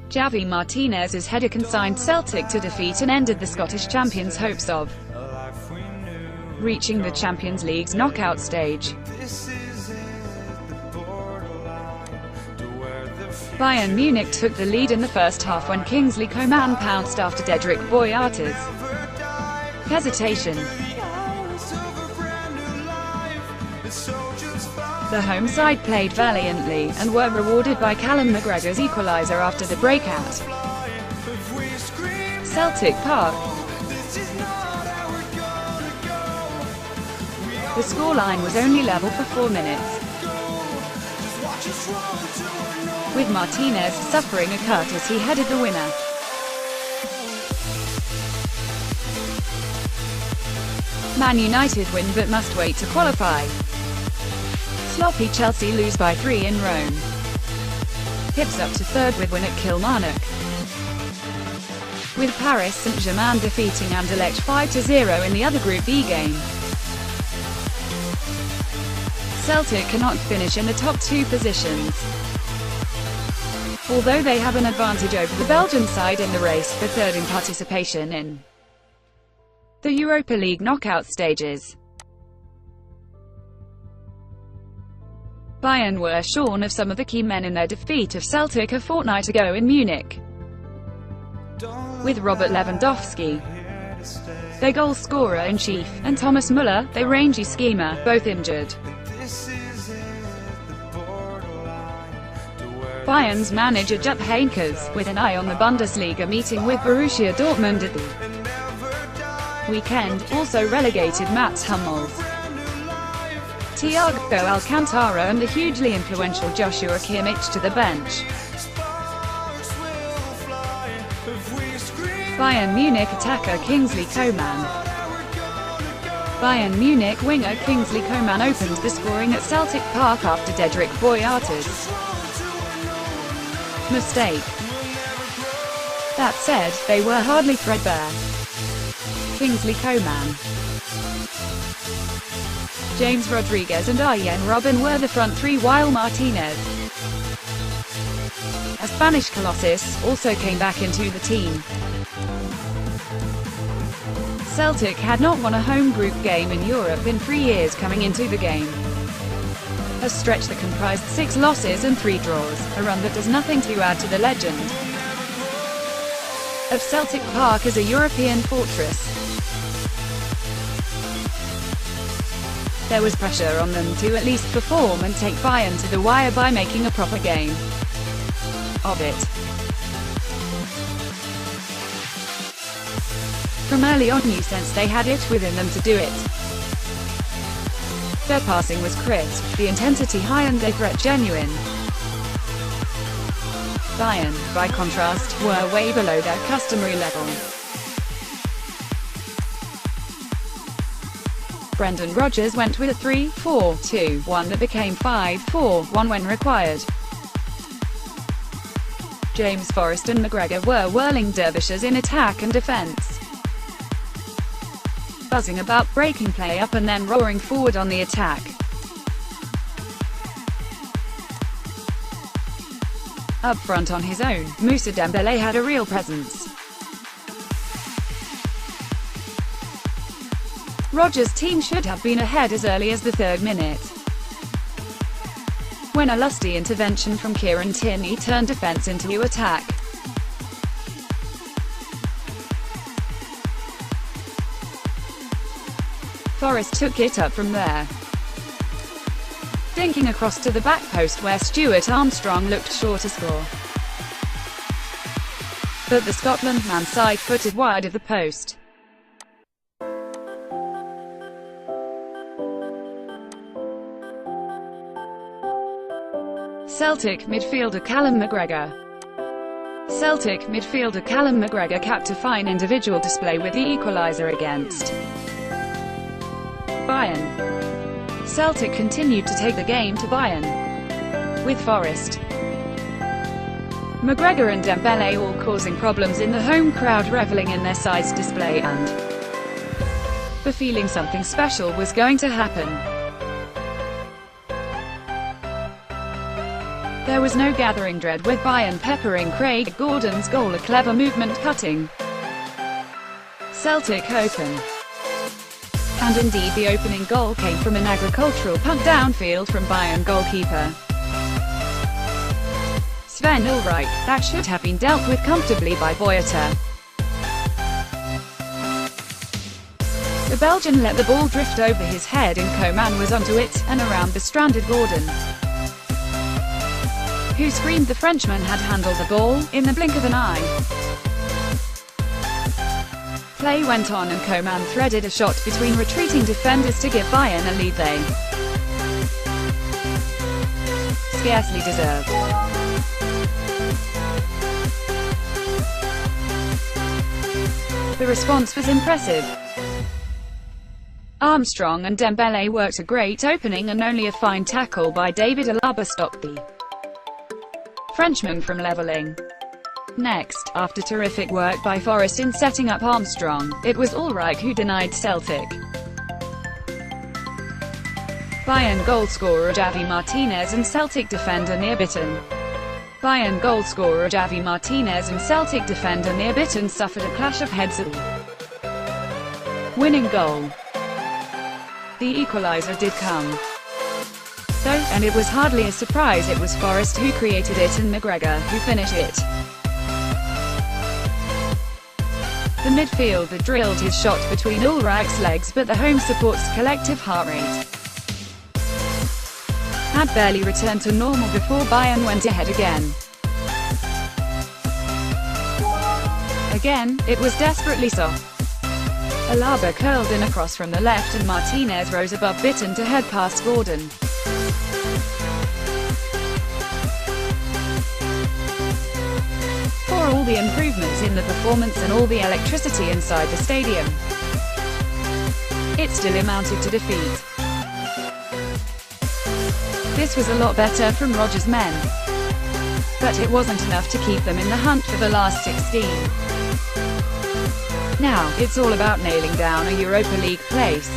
Javi Martinez's header consigned Celtic to defeat and ended the Scottish champions' hopes of reaching the Champions League's knockout stage. Bayern Munich took the lead in the first half when Kingsley Coman pounced after Dedrick Boyata's hesitation. The home side played valiantly, and were rewarded by Callum McGregor's equaliser after the breakout. Celtic Park. The scoreline was only level for 4 minutes, with Martinez suffering a cut as he headed the winner. Man United win but must wait to qualify. Sloppy Chelsea lose by 3 in Rome. Hibs up to third with win at Kilmarnock, with Paris Saint-Germain defeating Anderlecht 5-0 in the other Group B game. Celtic cannot finish in the top 2 positions, although they have an advantage over the Belgian side in the race for third in participation in the Europa League knockout stages. Bayern were shorn of some of the key men in their defeat of Celtic a fortnight ago in Munich, with Robert Lewandowski, their goal scorer-in-chief, and Thomas Müller, their rangy schemer, both injured. Bayern's manager Jupp Heynckes, with an eye on the Bundesliga meeting with Borussia Dortmund at the weekend, also relegated Mats Hummels, Thiago Alcantara and the hugely influential Joshua Kimmich to the bench. Bayern Munich attacker Kingsley Coman. Bayern Munich winger Kingsley Coman opened the scoring at Celtic Park after Dedrick Boyata's mistake. That said, they were hardly threadbare. Kingsley Coman, James Rodriguez and Arjen Robben were the front three, while Martinez, a Spanish colossus, also came back into the team. Celtic had not won a home group game in Europe in 3 years coming into the game, a stretch that comprised 6 losses and 3 draws, a run that does nothing to add to the legend of Celtic Park as a European fortress. There was pressure on them to at least perform and take Bayern to the wire by making a proper game of it. From early on you sensed they had it within them to do it. Their passing was crisp, the intensity high and their threat genuine. Bayern, by contrast, were way below their customary level. Brendan Rodgers went with a 3-4-2-1 that became 5-4-1 when required. James Forrest and McGregor were whirling dervishes in attack and defence, buzzing about breaking play up and then roaring forward on the attack. Up front on his own, Moussa Dembélé had a real presence. Rodgers' team should have been ahead as early as the 3rd minute, when a lusty intervention from Kieran Tierney turned defence into attack. Forrest took it up from there, dinking across to the back post where Stuart Armstrong looked sure to score. But the Scotland man side-footed wide of the post. Celtic midfielder Callum McGregor capped a fine individual display with the equaliser against Bayern. Celtic continued to take the game to Bayern, with Forrest, McGregor and Dembélé all causing problems in the home crowd, reveling in their side's display and the feeling something special was going to happen. There was no gathering dread with Bayern peppering Craig Gordon's goal, a clever movement cutting Celtic open. And indeed the opening goal came from an agricultural punt downfield from Bayern goalkeeper Sven Ulreich, that should have been dealt with comfortably by Boyata. The Belgian let the ball drift over his head and Coman was onto it, and around the stranded Gordon, who screamed the Frenchman had handled the ball in the blink of an eye. Play went on and Coman threaded a shot between retreating defenders to give Bayern a lead they scarcely deserved. The response was impressive. Armstrong and Dembele worked a great opening and only a fine tackle by David Alaba stopped the Frenchman from levelling. Next, after terrific work by Forrest in setting up Armstrong, it was Ulreich who denied Celtic. Bayern goalscorer Javi Martinez and Celtic defender near bitten. Bayern goalscorer Javi Martinez and Celtic defender near bitten suffered a clash of heads at the winning goal. The equaliser did come, though, and it was hardly a surprise. It was Forrest who created it and McGregor who finished it. The midfielder drilled his shot between Ulreich's legs, but the home support's collective heart rate had barely returned to normal before Bayern went ahead again. Again, it was desperately soft. Alaba curled in across from the left and Martinez rose above bitten to head past Gordon. For all the improvements in the performance and all the electricity inside the stadium, it still amounted to defeat. This was a lot better from Rodgers' men, but it wasn't enough to keep them in the hunt for the last 16. Now, it's all about nailing down a Europa League place.